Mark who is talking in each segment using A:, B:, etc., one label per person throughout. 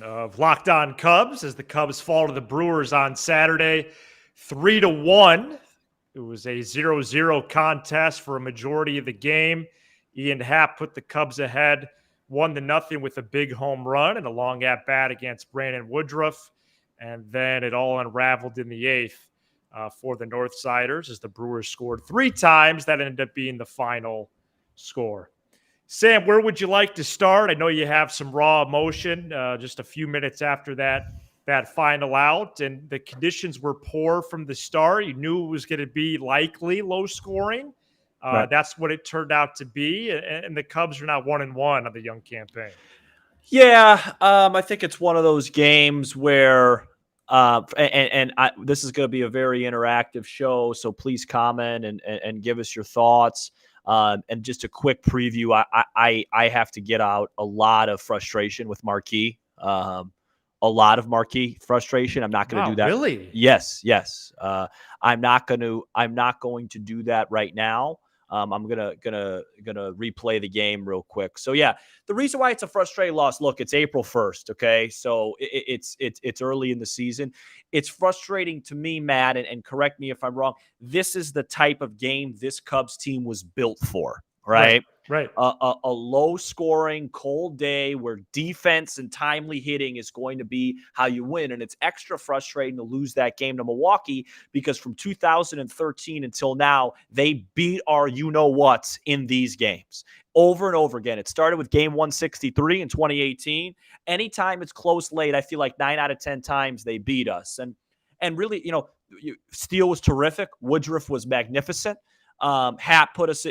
A: Of Locked On Cubs as the Cubs fall to the Brewers on Saturday, 3-1. It was a 0-0 contest for a majority of the game. Ian Happ put the Cubs ahead 1-0 with a big home run and a long at bat against Brandon Woodruff. And then it all unraveled in the eighth for the Northsiders as the Brewers scored three times. That ended up being the final score. Sam, where would you like to start? I know you have some raw emotion just a few minutes after that final out, and the conditions were poor from the start. You knew it was going to be likely low scoring.
B: Right.
A: That's what it turned out to be, and the Cubs are now 1-1 on the young campaign.
B: Yeah, I think it's one of those games where this is going to be a very interactive show, so please comment and give us your thoughts. And just a quick preview, I have to get out a lot of frustration with Marquee. A lot of Marquee frustration. I'm not going to do that.
A: Really?
B: Yes. I'm not going to do that right now. I'm gonna replay the game real quick. So yeah, the reason why it's a frustrating loss. Look, it's April 1st. Okay, so it's early in the season. It's frustrating to me, Matt, and correct me if I'm wrong. This is the type of game this Cubs team was built for, right?
A: Right.
B: A low-scoring, cold day where defense and timely hitting is going to be how you win. And it's extra frustrating to lose that game to Milwaukee because from 2013 until now, they beat our you-know-whats in these games over and over again. It started with game 163 in 2018. Anytime it's close late, I feel like 9 out of 10 times they beat us. And really, Steele was terrific. Woodruff was magnificent. Happ put us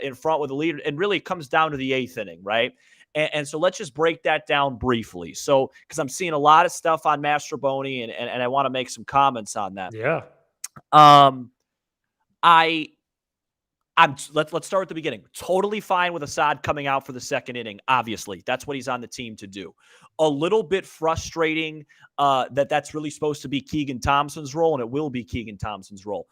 B: in front with the leader, and really it comes down to the eighth inning, right? And so let's just break that down briefly. So, because I'm seeing a lot of stuff on Mastroboni, and I want to make some comments on that.
A: Yeah.
B: Let's start at the beginning. Totally fine with Assad coming out for the second inning. Obviously, that's what he's on the team to do. A little bit frustrating that's really supposed to be Keegan Thompson's role, and it will be Keegan Thompson's role.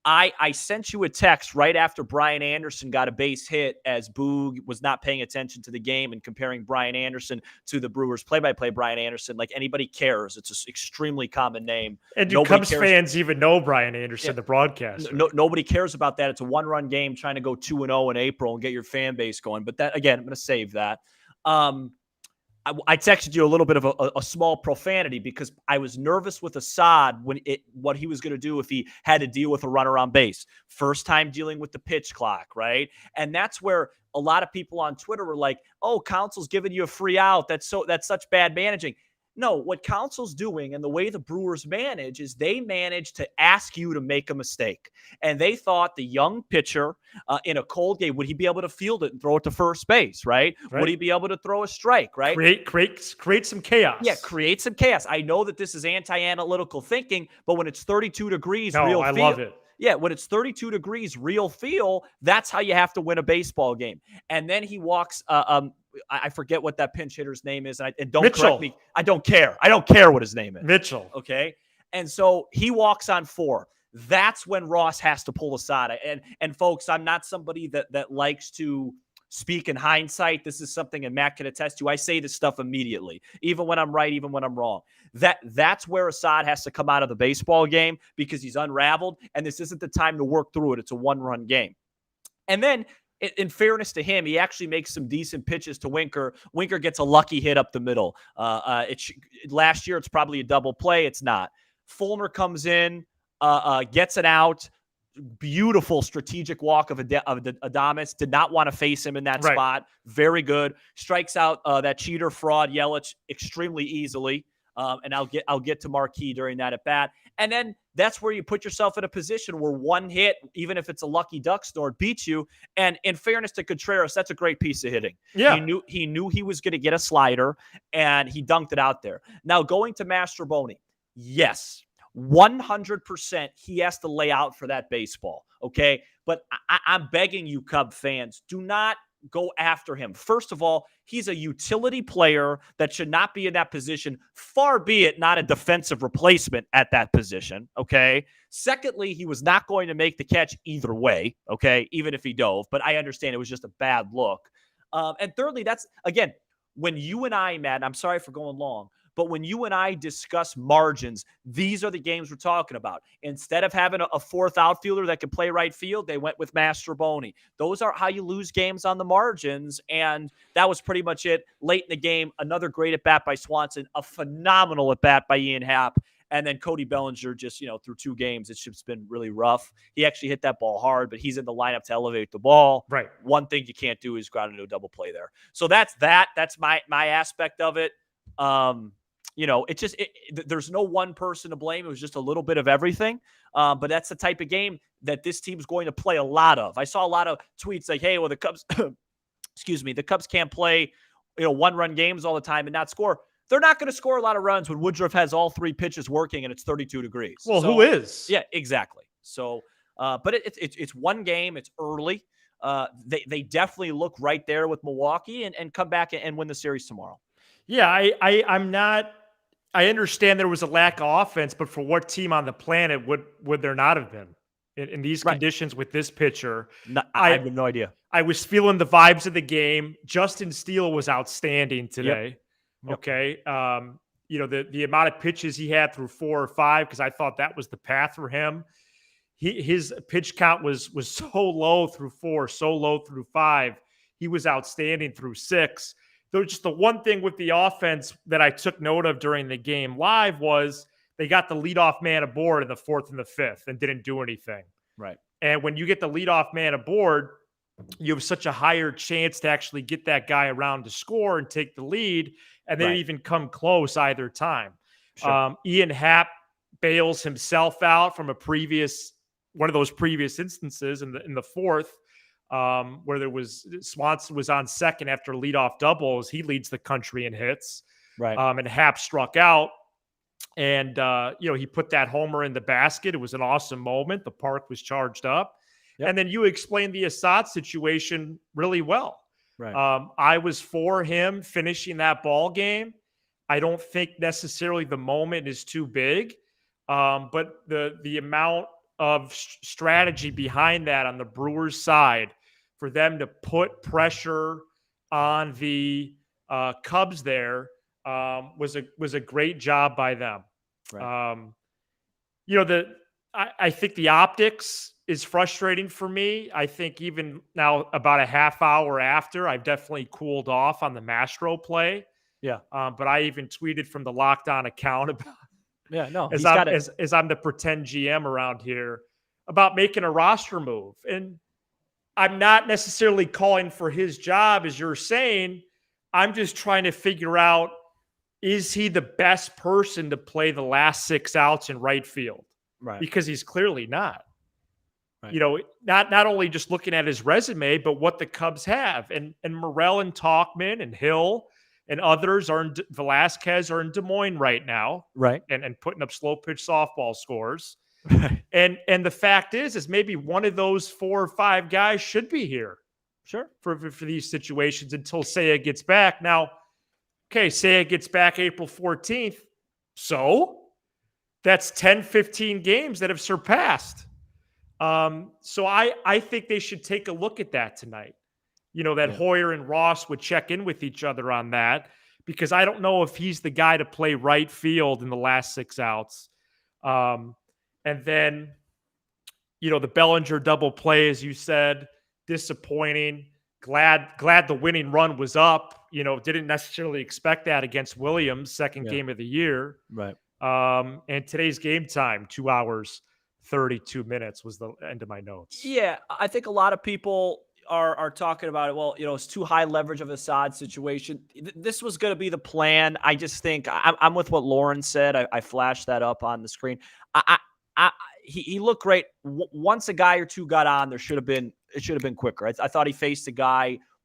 B: I sent you a text right after Brian Anderson got a base hit as Boog was not paying attention to the game and comparing Brian Anderson to the Brewers play-by-play Brian Anderson. Like anybody cares. It's an extremely common name.
A: And do Cubs fans even know Brian Anderson, the broadcaster?
B: Nobody cares about that. It's a one-run game trying to go 2-0 in April and get your fan base going. But that, again, I'm going to save that. I texted you a little bit of a small profanity because I was nervous with Assad what he was going to do if he had to deal with a runner on base. First time dealing with the pitch clock, right? And that's where a lot of people on Twitter were like, "Oh, Council's giving you a free out. That's such bad managing." No, what Council's doing and the way the Brewers manage is they manage to ask you to make a mistake. And they thought the young pitcher in a cold game, would he be able to field it and throw it to first base, right? Would he be able to throw a strike, right?
A: Create some chaos.
B: Yeah, create some chaos. I know that this is anti-analytical thinking, but when it's 32 degrees real feel.
A: Love it.
B: Yeah, when it's 32 degrees real feel, that's how you have to win a baseball game. And then he walks I forget what that pinch hitter's name is, and don't
A: Mitchell.
B: Correct me. I don't care. I don't care what his name is.
A: Mitchell.
B: Okay? And so he walks on 4. That's when Ross has to pull Assad. And folks, I'm not somebody that likes to speak in hindsight. This is something, and Matt can attest to, I say this stuff immediately, even when I'm right, even when I'm wrong. That's where Assad has to come out of the baseball game because he's unraveled, and this isn't the time to work through it. It's a one-run game. And then, in fairness to him, he actually makes some decent pitches to Winker. Winker gets a lucky hit up the middle. Last year, it's probably a double play. It's not. Fulmer comes in, gets it out. Beautiful strategic walk of Adames. Did not want to face him in that spot. Very good. Strikes out that cheater fraud Yelich extremely easily. And I'll get to Marquee during that at bat. And then that's where you put yourself in a position where one hit, even if it's a lucky duck snort, beats you. And in fairness to Contreras, that's a great piece of hitting.
A: Yeah.
B: He knew he was going to get a slider, and he dunked it out there. Now, going to Mastroboni, yes, 100% he has to lay out for that baseball, okay? But I'm begging you, Cub fans, do not go after him. First of all, he's a utility player that should not be in that position, far be it not a defensive replacement at that position, okay? Secondly, he was not going to make the catch either way, okay, even if he dove, but I understand it was just a bad look. And thirdly, that's, again, when you and I, Matt, and I'm sorry for going long, but when you and I discuss margins, these are the games we're talking about. Instead of having a fourth outfielder that can play right field, they went with Mastroboni. Those are how you lose games on the margins, and that was pretty much it. Late in the game, another great at-bat by Swanson, a phenomenal at-bat by Ian Happ, and then Cody Bellinger just, through 2 games, it's just been really rough. He actually hit that ball hard, but he's in the lineup to elevate the ball.
A: Right.
B: One thing you can't do is ground into a double play there. So that's that. That's my aspect of it. There's no one person to blame. It was just a little bit of everything. But that's the type of game that this team's going to play a lot of. I saw a lot of tweets like, hey, well, the Cubs, the Cubs can't play, 1-run games all the time and not score. They're not going to score a lot of runs when Woodruff has all 3 pitches working and it's 32 degrees.
A: Well, who is?
B: Yeah, exactly. So, but it's one game. It's early. They definitely look right there with Milwaukee and come back and win the series tomorrow.
A: Yeah, I'm not. I understand there was a lack of offense, but for what team on the planet would there not have been in these conditions with this pitcher?
B: I have no idea.
A: I was feeling the vibes of the game. Justin Steele was outstanding today.
B: Yep.
A: Okay. The amount of pitches he had through 4 or 5, because I thought that was the path for him. His pitch count was so low through 4, so low through 5. He was outstanding through 6. Though just the one thing with the offense that I took note of during the game live was they got the leadoff man aboard in the 4th and the 5th and didn't do anything.
B: Right.
A: And when you get the leadoff man aboard, you have such a higher chance to actually get that guy around to score and take the lead, and they didn't even come close either time.
B: Sure.
A: Ian Happ bails himself out from one of those previous instances in the 4th, where there was Swanson was on second after leadoff doubles. He leads the country in hits.
B: Right.
A: And Happ struck out, and he put that homer in the basket. It was an awesome moment. The park was charged up. Yep. And then you explained the Assad situation really well.
B: Right.
A: I was for him finishing that ball game. I don't think necessarily the moment is too big, but the amount of strategy behind that on the Brewers side for them to put pressure on the Cubs there was a great job by them. Right. I think the optics is frustrating for me. I think even now, about a half hour after, I've definitely cooled off on the Mastro play.
B: Yeah.
A: But I even tweeted from the Locked On account about as I'm the pretend GM around here about making a roster move. And I'm not necessarily calling for his job, as you're saying. I'm just trying to figure out, is he the best person to play the last 6 outs in right field?
B: Right.
A: Because he's clearly not.
B: Right.
A: Not only just looking at his resume, but what the Cubs have. And Morel and Talkman and Hill and others Velasquez are in Des Moines right now.
B: Right.
A: And putting up slow pitch softball scores. And the fact is maybe one of those 4 or 5 guys should be here.
B: Sure.
A: For these situations until Seiya gets back. Now, okay, Seiya gets back April 14th. So that's 10, 15 games that have surpassed. So I think they should take a look at that tonight. Hoyer and Ross would check in with each other on that, because I don't know if he's the guy to play right field in the last 6 outs. And then, the Bellinger double play, as you said, disappointing. Glad the winning run was up. Didn't necessarily expect that against Williams, second game of the year.
B: Right.
A: And today's game time, 2 hours, 32 minutes was the end of my notes.
B: Yeah, I think a lot of people are talking about it. Well, it's too high leverage of a Assad situation. This was going to be the plan. I just think I'm with what Lauren said. I flashed that up on the screen. He looked great. Once a guy or two got on, it should have been quicker. I thought he faced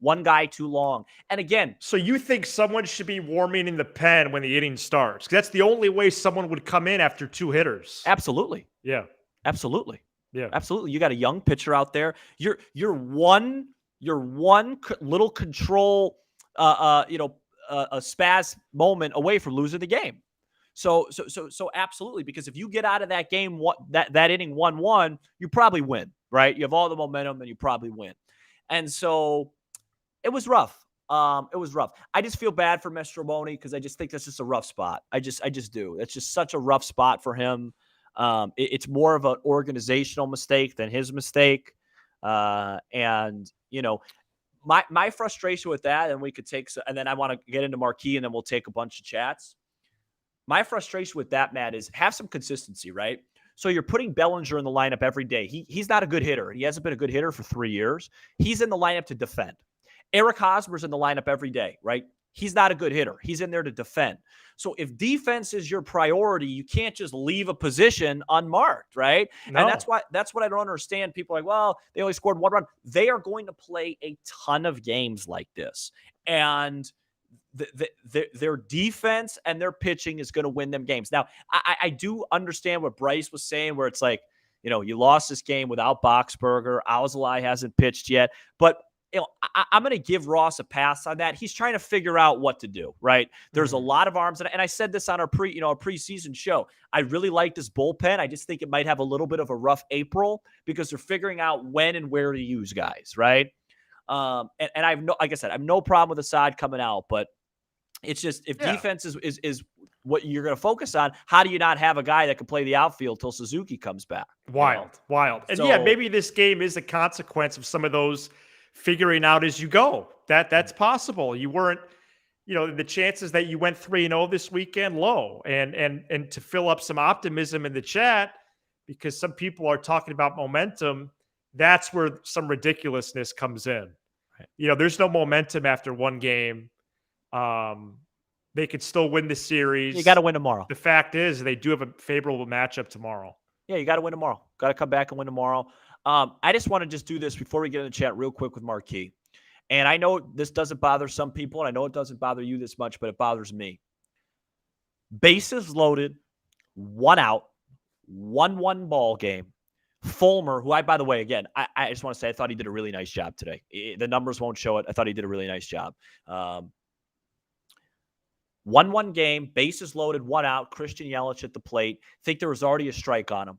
B: one guy too long. And again,
A: so you think someone should be warming in the pen when the inning starts? That's the only way someone would come in after 2 hitters.
B: Absolutely.
A: Yeah.
B: Absolutely.
A: Yeah.
B: Absolutely. You got a young pitcher out there. You're one little control, a spaz moment away from losing the game. So absolutely, because if you get out of that game, that inning 1-1, you probably win, right? You have all the momentum and you probably win. And so it was rough. It was rough. I just feel bad for Mastroboni because I just think that's just a rough spot. I just do. It's just such a rough spot for him. It's more of an organizational mistake than his mistake. And my frustration with that, and we could take, and then I want to get into Marquee, and then we'll take a bunch of chats. My frustration with that, Matt, is have some consistency, right? So you're putting Bellinger in the lineup every day. He's not a good hitter. He hasn't been a good hitter for 3 years. He's in the lineup to defend. Eric Hosmer's in the lineup every day, right? He's not a good hitter. He's in there to defend. So if defense is your priority, you can't just leave a position unmarked, right?
A: No.
B: And that's what I don't understand. People are like, well, they only scored 1 run. They are going to play a ton of games like this. And their defense and their pitching is going to win them games. Now, I do understand what Bryce was saying, where it's like, you lost this game without Boxberger. Alzolay hasn't pitched yet. But I'm going to give Ross a pass on that. He's trying to figure out what to do, right? There's a lot of arms. And I said this on our preseason show. I really like this bullpen. I just think it might have a little bit of a rough April because they're figuring out when and where to use guys, right? And I have like I said, I have no problem with Assad coming out, but it's just if defense is what you're going to focus on, how do you not have a guy that can play the outfield till Suzuki comes back?
A: Wild. And
B: so,
A: maybe this game is a consequence of some of those figuring out as you go. That's possible. You weren't, the chances that you went 3-0 this weekend low, and to fill up some optimism in the chat, because some people are talking about momentum. That's where some ridiculousness comes in. Right. There's no momentum after one game. They could still win the series.
B: You got to win tomorrow.
A: The fact is, they do have a favorable matchup tomorrow.
B: Yeah, you got to win tomorrow. Got to come back and win tomorrow. I just want to just do this before we get in the chat real quick with Marquee. And I know this doesn't bother some people, and I know it doesn't bother you this much, but it bothers me. Bases loaded, 1 out, 1-1 ball game. Fulmer, who by the way, again, I just want to say I thought he did a really nice job today. The numbers won't show it. I thought he did a really nice job. 1-1 game, bases loaded, 1 out, Christian Yelich at the plate. Think there was already a strike on him.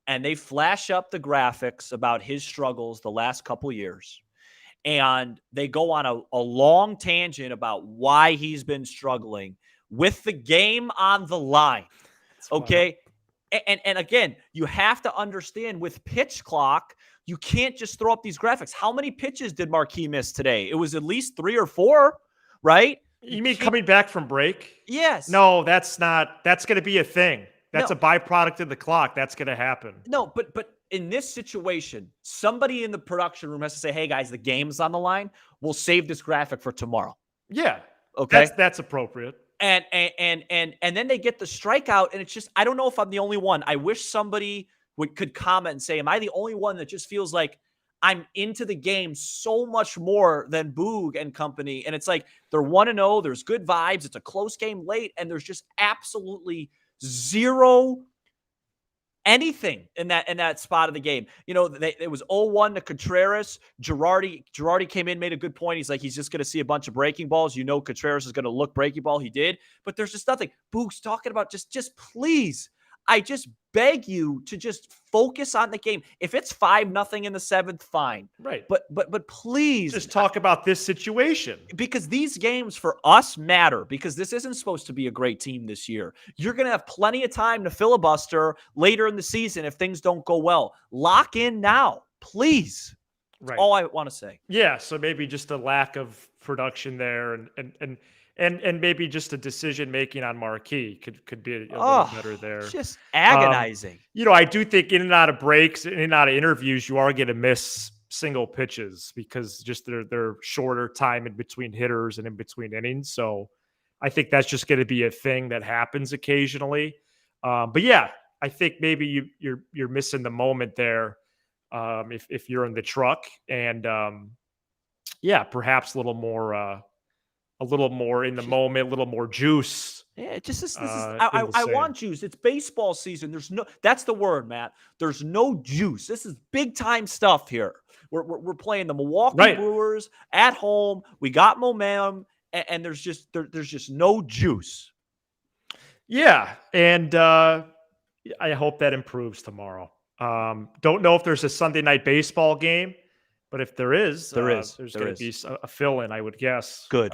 B: And they flash up the graphics about his struggles the last couple years. And they go on a long tangent about why he's been struggling with the game on the line. Okay? And again, you have to understand with pitch clock, you can't just throw up these graphics. How many pitches did Marquee miss today? It was at least 3 or 4, right?
A: You mean coming back from break?
B: Yes.
A: No, that's going to be a thing. That's a byproduct of the clock. That's going to happen.
B: No, but in this situation, somebody in the production room has to say, hey, guys, the game's on the line. We'll save this graphic for tomorrow.
A: Yeah.
B: Okay.
A: That's appropriate.
B: And then they get the strikeout, and it's just, I don't know if I'm the only one. I wish somebody could comment and say, am I the only one that just feels like I'm into the game so much more than Boog and company? And it's like they're 1-0. There's good vibes. It's a close game late, and there's just absolutely zero anything in that spot of the game. It was 0-1 to Contreras. Girardi came in, made a good point. He's like, he's just going to see a bunch of breaking balls. Contreras is going to look breaking ball. He did, but there's just nothing. Boog's talking about just please. I just beg you to just focus on the game. If it's 5-0 in the 7th, fine.
A: Right.
B: But please
A: just talk about this situation,
B: because these games for us matter, because this isn't supposed to be a great team this year. You're going to have plenty of time to filibuster later in the season if things don't go well. Lock in now, please. That's all I want to say.
A: Yeah. So maybe just a lack of production there, and maybe just a decision making on Marquee could be a little better there.
B: Just agonizing.
A: I do think in and out of breaks, in and out of interviews, you are going to miss single pitches because just they're shorter time in between hitters and in between innings. So I think that's just going to be a thing that happens occasionally. But yeah, I think maybe you're missing the moment there if you're in the truck, and perhaps a little more in the moment, a little more juice.
B: Yeah, I want juice. It's baseball season. That's the word, Matt. There's no juice. This is big time stuff here. We're playing the Milwaukee Brewers at home. We got momentum, and there's just no juice.
A: Yeah, and I hope that improves tomorrow. Don't know if there's a Sunday night baseball game. But if there is, there's
B: There
A: going to
B: is.
A: be a fill-in, I would guess.
B: Good.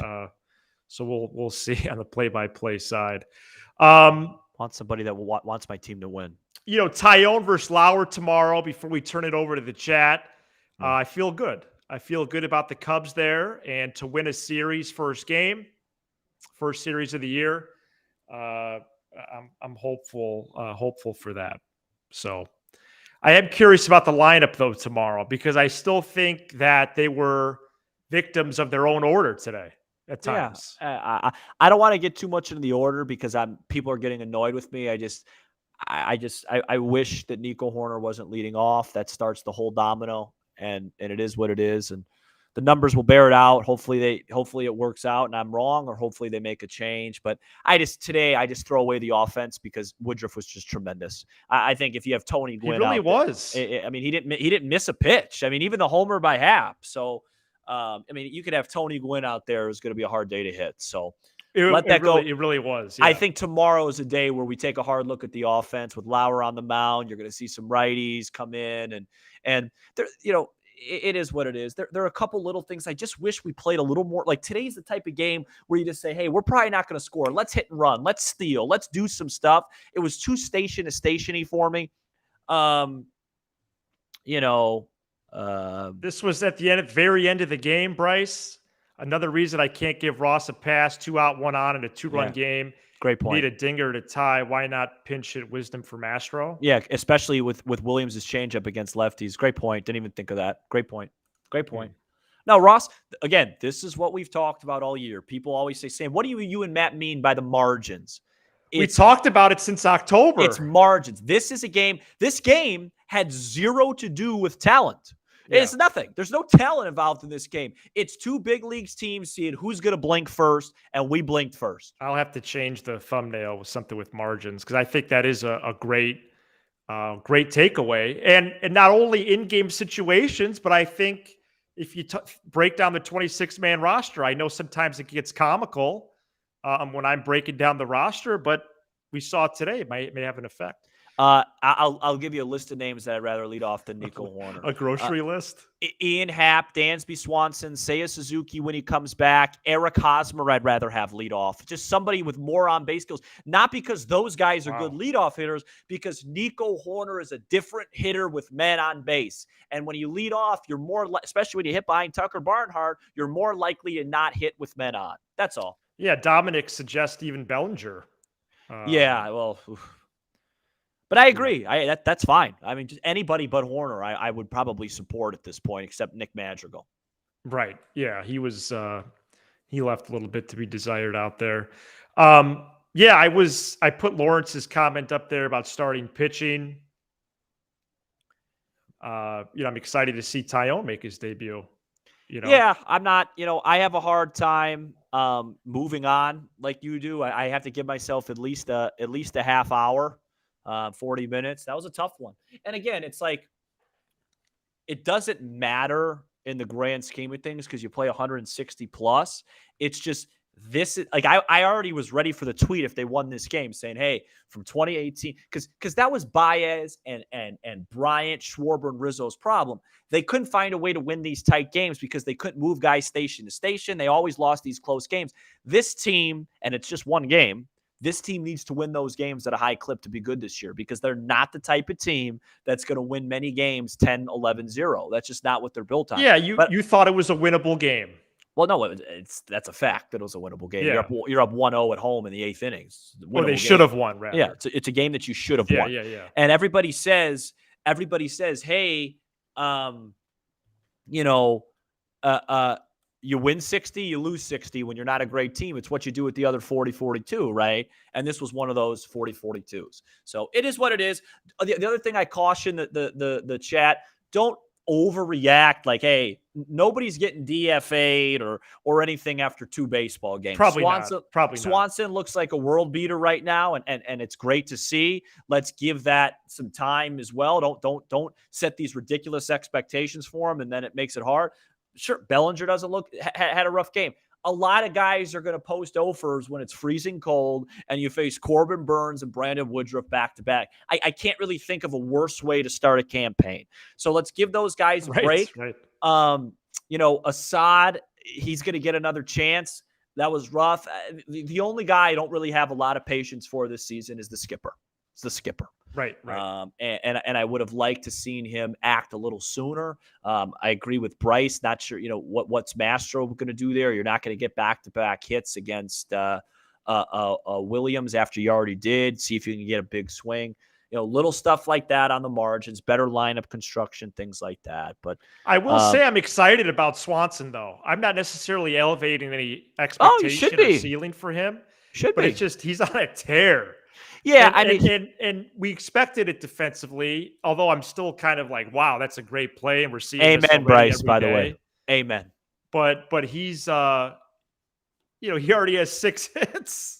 A: So we'll see on the play-by-play side. Um,
B: Want somebody that wants my team to win.
A: Tyone versus Lauer tomorrow. Before we turn it over to the chat, I feel good. I feel good about the Cubs there, and to win a series, first series of the year. I'm hopeful for that. So I am curious about the lineup though tomorrow, because I still think that they were victims of their own order today at times.
B: Yeah, I don't want to get too much into the order because people are getting annoyed with me. I wish that Nico Horner wasn't leading off. That starts the whole domino, and it is what it is. And the numbers will bear it out. Hopefully it works out and I'm wrong, or hopefully they make a change. But I just throw away the offense because Woodruff was just tremendous. I think if you have Tony Gwynn,
A: he really was.
B: I mean, he didn't miss a pitch. I mean, even the homer by Happ. So, I mean, you could have Tony Gwynn out there. It's going to be a hard day to hit. So let that go.
A: It really was. Yeah.
B: I think tomorrow is a day where we take a hard look at the offense with Lauer on the mound. You're going to see some righties come in, and there, it is what it is. There are a couple little things I just wish we played a little more. Like today's the type of game where you just say, hey, we're probably not going to score. Let's hit and run. Let's steal. Let's do some stuff. It was too stationy for me.
A: This was at the very end of the game, Bryce. Another reason I can't give Ross a pass, 2 out, 1 on in a 2-run game.
B: Great point.
A: Need a dinger to tie. Why not pinch hit wisdom for Mastro?
B: Yeah, especially with Williams' changeup against lefties. Great point. Didn't even think of that. Great point. Now, Ross, again, this is what we've talked about all year. People always say, Sam, what do you and Matt mean by the margins?
A: We talked about it since October.
B: It's margins. This is a game. This game had zero to do with talent. Yeah. It's nothing. There's no talent involved in this game. It's two big leagues teams seeing who's going to blink first, and we blinked first.
A: I'll have to change the thumbnail with something with margins because I think that is a great takeaway. And not only in-game situations, but I think if you break down the 26-man roster, I know sometimes it gets comical when I'm breaking down the roster, but we saw today it may have an effect.
B: I'll give you a list of names that I'd rather lead off than Nico Horner.
A: A grocery list?
B: Ian Happ, Dansby Swanson, Seiya Suzuki when he comes back, Eric Hosmer I'd rather have lead off. Just somebody with more on-base skills. Not because those guys are good leadoff hitters, because Nico Horner is a different hitter with men on base. And when you lead off, you're more, especially when you hit behind Tucker Barnhart, you're more likely to not hit with men on. That's all.
A: Yeah, Dominic suggests even Bellinger.
B: Yeah, well... But I agree. That's fine. I mean, just anybody but Horner, I would probably support at this point, except Nick Madrigal.
A: Right. Yeah, he was. He left a little bit to be desired out there. Yeah, I put Lawrence's comment up there about starting pitching. I'm excited to see Tyone make his debut.
B: Yeah, I'm not. I have a hard time moving on like you do. I have to give myself at least a half hour. 40 minutes. That was a tough one. And again, it's like, it doesn't matter in the grand scheme of things because you play 160 plus. It's just, this is like, I already was ready for the tweet if they won this game saying, hey, from 2018, because that was Baez and Bryant, Schwarber, and Rizzo's problem. They couldn't find a way to win these tight games because they couldn't move guys station to station. They always lost these close games. This team, and it's just one game, this team needs to win those games at a high clip to be good this year because they're not the type of team that's going to win many games 10, 11-0. That's just not what they're built on.
A: Yeah, you thought it was a winnable game.
B: Well, no, that's a fact that it was a winnable game.
A: Yeah.
B: You're up 1-0 at home in the 8th innings.
A: Well, they should have won, rather.
B: Yeah, it's a game that you should have won.
A: Yeah.
B: And everybody says, hey, you win 60, you lose 60 when you're not a great team. It's what you do with the other 40-42, right? And this was one of those 40-42s. So it is what it is. The other thing I caution the chat, don't overreact like, hey, nobody's getting DFA'd or anything after 2 baseball games.
A: Probably
B: Swanson looks like a world beater right now, and it's great to see. Let's give that some time as well. Don't set these ridiculous expectations for him, and then it makes it hard. Sure, Bellinger doesn't had a rough game. A lot of guys are going to post offers when it's freezing cold and you face Corbin Burns and Brandon Woodruff back-to-back. I can't really think of a worse way to start a campaign. So let's give those guys a break.
A: Right.
B: Assad, he's going to get another chance. That was rough. The only guy I don't really have a lot of patience for this season is the skipper. It's the skipper.
A: Right.
B: And I would have liked to seen him act a little sooner. I agree with Bryce. Not sure, what's Mastro going to do there. You're not going to get back-to-back hits against Williams after you already did. See if you can get a big swing. Little stuff like that on the margins, better lineup construction, things like that. But
A: I will say I'm excited about Swanson, though. I'm not necessarily elevating any expectation or ceiling for him. But it's just he's on a tear.
B: Yeah,
A: and we expected it defensively, although I'm still kind of like, wow, that's a great play, and we're seeing
B: amen, Bryce, by the way. Amen.
A: But he's he already has 6 hits.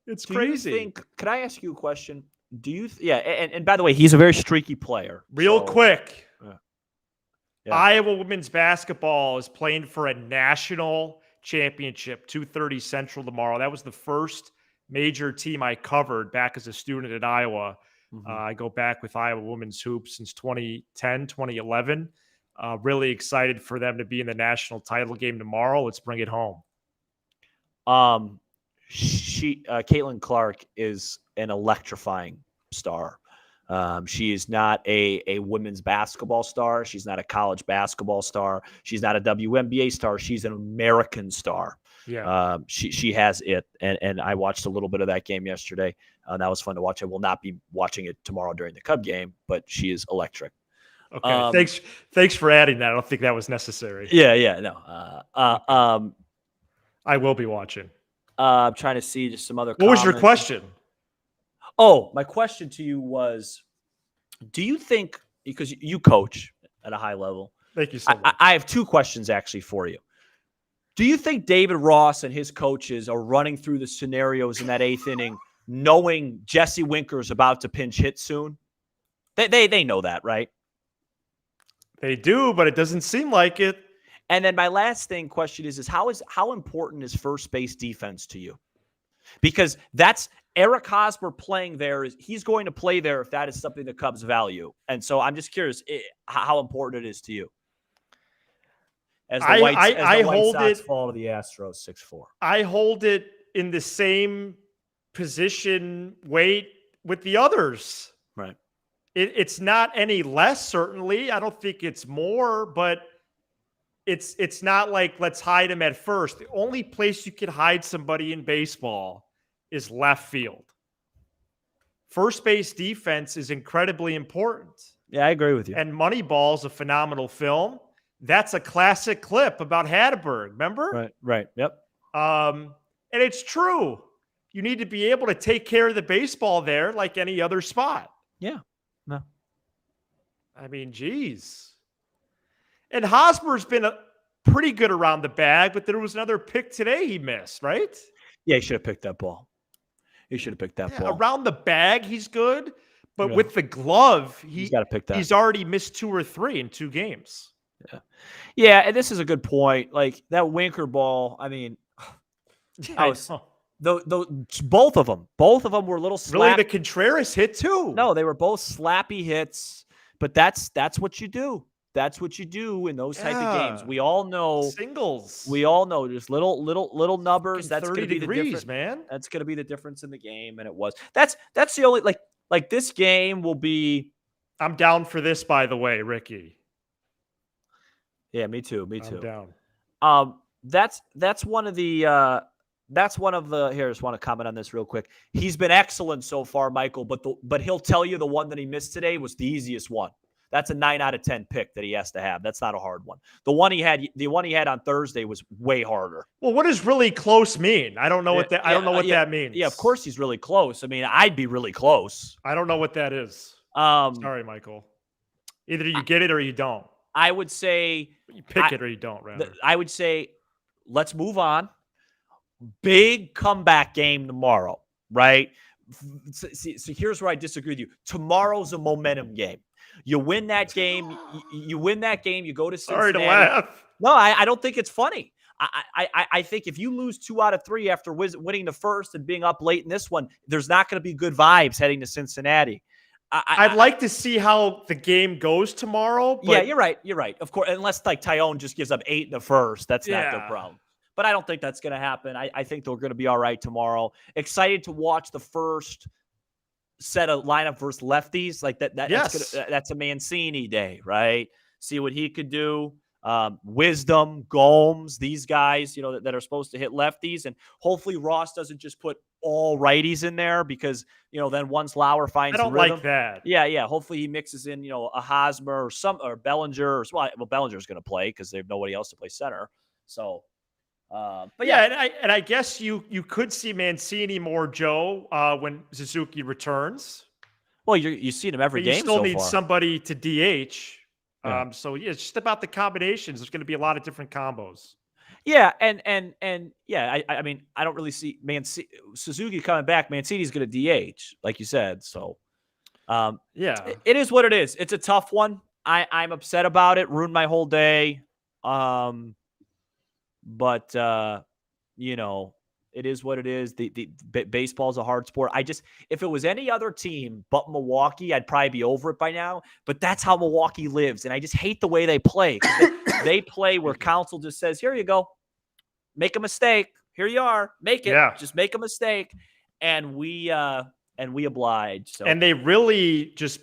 A: It's crazy.
B: Could I ask you a question? Do you and by the way, he's a very streaky player.
A: Real quick.
B: Yeah.
A: Iowa women's basketball is playing for a national championship, 2:30 Central tomorrow. That was the first major team I covered back as a student at Iowa.
B: Mm-hmm.
A: I go back with Iowa women's hoops since 2010, 2011. Really excited for them to be in the national title game tomorrow. Let's bring it home.
B: Caitlin Clark is an electrifying star. She is not a women's basketball star. She's not a college basketball star. She's not a WNBA star. She's an American star.
A: Yeah.
B: She has it. And I watched a little bit of that game yesterday. That was fun to watch. I will not be watching it tomorrow during the Cub game, but she is electric.
A: Okay. Thanks for adding that. I don't think that was necessary.
B: Yeah. No.
A: I will be watching.
B: I'm trying to see just some other
A: What was your question?
B: Oh, my question to you was, do you think, because you coach at a high level.
A: Thank you so much.
B: I have 2 questions actually for you. Do you think David Ross and his coaches are running through the scenarios in that 8th inning knowing Jesse Winker's about to pinch hit soon? They know that, right?
A: They do, but it doesn't seem like it.
B: And then my last question is how important is first base defense to you? Because that's Eric Hosmer playing there. He's going to play there if that is something the Cubs value. And so I'm just curious how important it is to you. As the White Sox fall to the Astros 6-4.
A: I hold it in the same position weight with the others.
B: Right.
A: It's not any less, certainly. I don't think it's more, but it's not like let's hide him at first. The only place you can hide somebody in baseball is left field. First base defense is incredibly important.
B: Yeah, I agree with you.
A: And Moneyball's a phenomenal film. That's a classic clip about Hatteberg, remember?
B: Right. Yep.
A: And it's true. You need to be able to take care of the baseball there like any other spot.
B: Yeah. No.
A: I mean, geez. And Hosmer's been pretty good around the bag, but there was another pick today he missed, right?
B: Yeah, he should have picked that ball. Ball.
A: Around the bag, he's good. But with the glove,
B: he's got to pick that.
A: He's already missed 2 or 3 in 2 games.
B: Yeah, and this is a good point. Like that Winker ball, I mean, both of them were a little slappy.
A: Really, the Contreras hit too.
B: No, they were both slappy hits, but that's what you do. That's what you do in those type of games. We all know
A: singles.
B: We all know just little numbers. That's going to be the difference,
A: man.
B: That's going to be the difference in the game, and it was. That's the only like this game will be.
A: I'm down for this, by the way, Ricky.
B: Yeah, me too.
A: I'm
B: down. That's one of the. Here, I just want to comment on this real quick. He's been excellent so far, Michael, but he'll tell you the one that he missed today was the easiest one. That's a 9 out of 10 pick that he has to have. That's not a hard one. The one he had on Thursday was way harder.
A: Well, what does really close mean? I don't know what that. I don't know what that means.
B: Yeah, of course he's really close. I mean, I'd be really close.
A: I don't know what that is. Sorry, Michael. Either you get it or you don't.
B: I would say
A: you pick it or you don't. Rather,
B: I would say let's move on. Big comeback game tomorrow, right? So here's where I disagree with you. Tomorrow's a momentum game. You win that game. You go to Cincinnati.
A: Sorry to laugh.
B: No, I don't think it's funny. I think if you lose 2 out of 3 after winning the first and being up late in this one, there's not going to be good vibes heading to Cincinnati.
A: I'd like to see how the game goes tomorrow. But
B: yeah, you're right. You're right. Of course, unless like Tyone just gives up 8 in the first, that's not their problem. But I don't think that's going to happen. I think they're going to be all right tomorrow. Excited to watch the first set of lineup versus lefties. Like that's a Mancini day, right? See what he could do. Wisdom, Gomes, these guys, that are supposed to hit lefties. And hopefully Ross doesn't just put all righties in there because, then once Lauer finds
A: I don't
B: the rhythm,
A: like that.
B: Yeah. Hopefully he mixes in, a Hosmer or Bellinger well, Bellinger's going to play because they have nobody else to play center. So, but yeah.
A: And I guess you could see Mancini more, Joe, when Suzuki returns.
B: Well, you see him every
A: but
B: game.
A: You still
B: so
A: need
B: far.
A: somebody to DH.
B: Yeah.
A: So yeah, it's just about the combinations. There's going to be a lot of different combos.
B: Yeah, and yeah, I mean, I don't really see Suzuki coming back. Mancini's going to DH, like you said. So,
A: yeah,
B: it is what it is. It's a tough one. I'm upset about it. Ruined my whole day. But it is what it is. The baseball's a hard sport. If it was any other team but Milwaukee, I'd probably be over it by now. But that's how Milwaukee lives, and I just hate the way they play. They play where Counsell just says, "Here you go, make a mistake. Here you are, make it.
A: Yeah.
B: Just make a mistake," and we oblige. So.
A: And they really just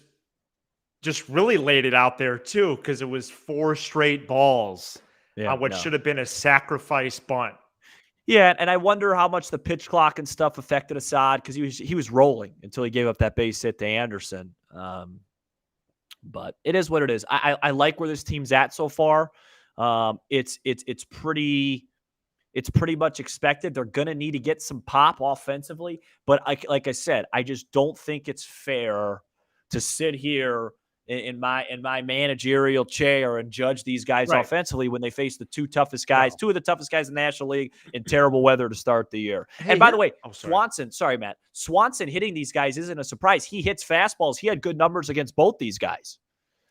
A: really laid it out there too, because it was 4 straight balls on what should have been a sacrifice bunt.
B: Yeah, and I wonder how much the pitch clock and stuff affected Assad because he was rolling until he gave up that base hit to Anderson. But it is what it is. I like where this team's at so far. It's pretty much expected. They're gonna need to get some pop offensively, but like I said, I just don't think it's fair to sit here in my managerial chair and judge these guys offensively when they face the two of the toughest guys in the National League in terrible weather to start the year. Hey, and by the way, Swanson hitting these guys isn't a surprise. He hits fastballs. He had good numbers against both these guys.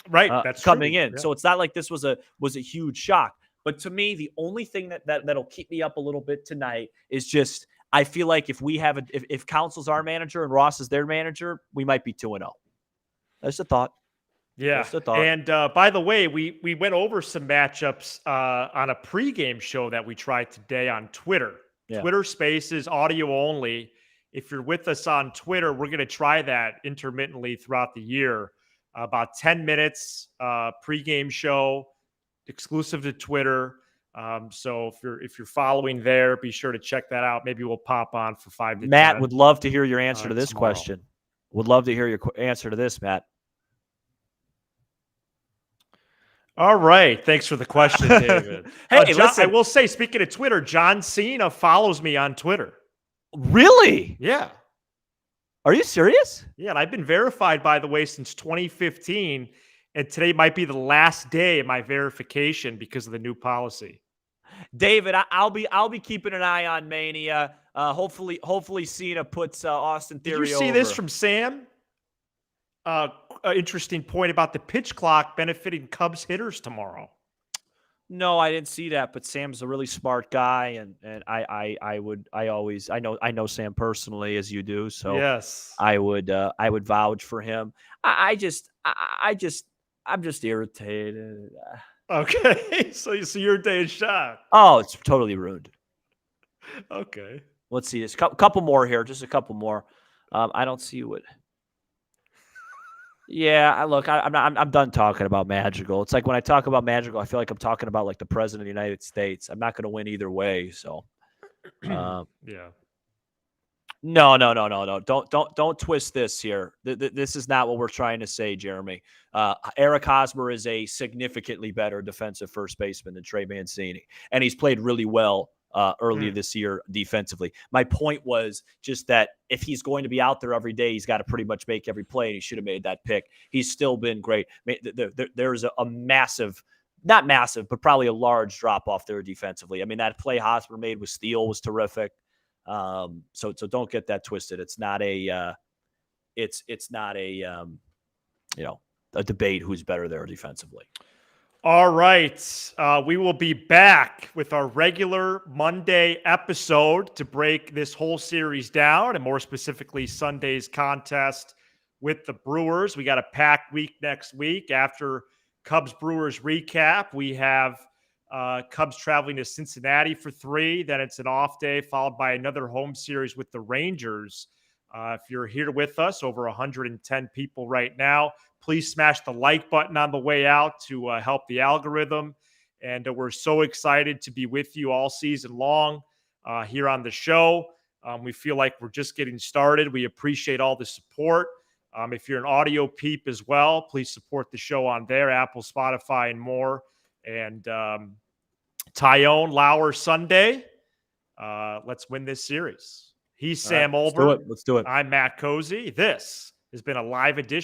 A: Right. That's
B: coming
A: true.
B: in.
A: Yeah.
B: So it's not like this was a huge shock. But to me, the only thing that'll keep me up a little bit tonight is just, I feel like if Counsell's our manager and Ross is their manager, we might be 2-0. That's a thought.
A: Yeah. And by the way, we went over some matchups on a pregame show that we tried today on Twitter. Yeah. Twitter Spaces, audio only. If you're with us on Twitter, we're going to try that intermittently throughout the year. About 10 minutes pregame show, exclusive to Twitter. So if you're following there, be sure to check that out. Maybe we'll pop on for 5 to 10.
B: Matt would love to hear your answer to this question. Would love to hear your answer to this, Matt.
A: All right. Thanks for the question, David.
B: Hey,
A: John,
B: listen.
A: I will say, speaking of Twitter, John Cena follows me on Twitter.
B: Really?
A: Yeah.
B: Are you serious?
A: Yeah, and I've been verified, by the way, since 2015, and today might be the last day of my verification because of the new policy.
B: David, I'll be keeping an eye on Mania. Hopefully Cena puts Austin Theory over.
A: Did you see this from Sam? Interesting point about the pitch clock benefiting Cubs hitters tomorrow.
B: No, I didn't see that, but Sam's a really smart guy, and I know Sam personally as you do, so
A: yes,
B: I would vouch for him. I'm just irritated.
A: Okay, so your day is shot.
B: Oh, it's totally ruined.
A: Okay,
B: let's see this couple more here, just a couple more. I don't see what. Yeah, look, I'm done talking about Magical. It's like when I talk about Magical, I feel like I'm talking about like the president of the United States. I'm not going to win either way. So,
A: yeah.
B: No. Don't twist this here. This is not what we're trying to say, Jeremy. Eric Hosmer is a significantly better defensive first baseman than Trey Mancini, and he's played really well earlier this year defensively. My point was just that if he's going to be out there every day, he's got to pretty much make every play, and he should have made that pick. He's still been great. There's a massive, not massive, but probably a large drop-off there defensively. I mean, that play Hosmer made with Steele was terrific. So don't get that twisted. It's not a a debate who's better there defensively.
A: All right. We will be back with our regular Monday episode to break this whole series down, and more specifically Sunday's contest with the Brewers. We got a packed week next week. After Cubs Brewers recap, we have Cubs traveling to Cincinnati for 3. Then it's an off day, followed by another home series with the Rangers. If you're here with us, over 110 people right now, please smash the like button on the way out to help the algorithm. And we're so excited to be with you all season long here on the show. We feel like we're just getting started. We appreciate all the support. If you're an audio peep as well, please support the show on there, Apple, Spotify, and more. And Tyone Lauer Sunday. Let's win this series. He's Sam Olver.
B: Let's do it.
A: I'm Matt Cozy. This has been a live edition